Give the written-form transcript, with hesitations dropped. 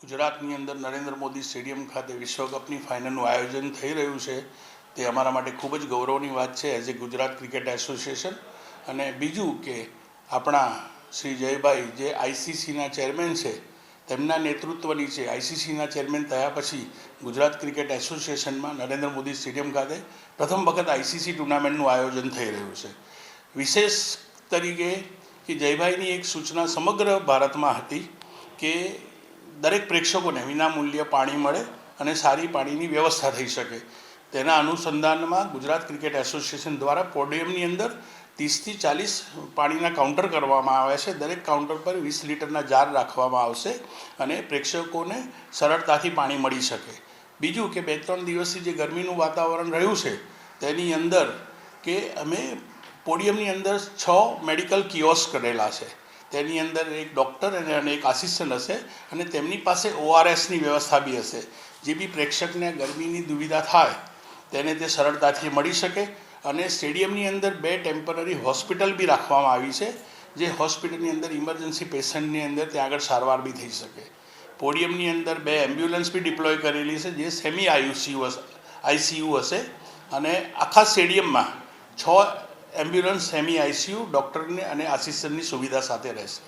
ગુજરાતની અંદર નરેન્દ્ર મોદી સ્ટેડિયમ ખાતે વિશ્વકપની ફાઇનલનું આયોજન થઈ રહ્યું છે તે અમારા માટે ખૂબ જ ગૌરવની વાત છે as a Gujarat cricket association. અને બીજું કે આપણા શ્રી જયભાઈ જે આઈસીસીના ચેરમેન છે તેમના નેતૃત્વ નીચે આઈસીસીના ચેરમેન થયા પછી ગુજરાત ક્રિકેટ એસોસિએશનમાં નરેન્દ્ર મોદી સ્ટેડિયમ ખાતે પ્રથમ વખત આઈસીસી ટુર્નામેન્ટનું આયોજન થઈ રહ્યું છે. વિશેષ તરીકે કે જયભાઈની એક સૂચના સમગ્ર ભારતમાં હતી કે દરેક પ્રેક્ષકોને વિનામૂલ્યે પાણી મળે અને સારી પાણીની વ્યવસ્થા થઈ શકે. તેના અનુસંધાનમાં ગુજરાત ક્રિકેટ એસોસિએશન દ્વારા પોડિયમની અંદર 30 થી 40 પાણીના કાઉન્ટર કરવામાં આવે છે. દરેક કાઉન્ટર પર 20 લીટરના જાર રાખવામાં આવશે અને પ્રેક્ષકોને સરળતાથી પાણી મળી શકે. બીજું કે 2-3 દિવસથી જે ગરમીનું વાતાવરણ રહ્યું છે તેની અંદર કે અમે પોડિયમની અંદર 6 મેડિકલ કિયોસ્ક કરેલા છે. તેની અંદર એક ડૉક્ટર અને એક આસિસ્ટન્ટ હશે અને તેમની પાસે ORSની વ્યવસ્થા બી હશે. જે બી પ્રેક્ષકને ગરમીની દુવિધા થાય તેને તે સરળતાથી મળી શકે. અને સ્ટેડિયમની અંદર 2 ટેમ્પરરી હોસ્પિટલ બી રાખવામાં આવી છે જે હોસ્પિટલની અંદર ઇમરજન્સી પેશન્ટની અંદર ત્યાં આગળ સારવાર બી થઈ શકે. પોડિયમની અંદર 2 એમ્બ્યુલન્સ બી ડિપ્લોય કરેલી છે જે સેમી આઈસીયુ હશે અને આખા સ્ટેડિયમમાં 6 એમ્બ્યુલન્સ સેમી આઈસીયુ ડૉક્ટરને અને આસિસ્ટન્ટની સુવિધા સાથે રહેશે.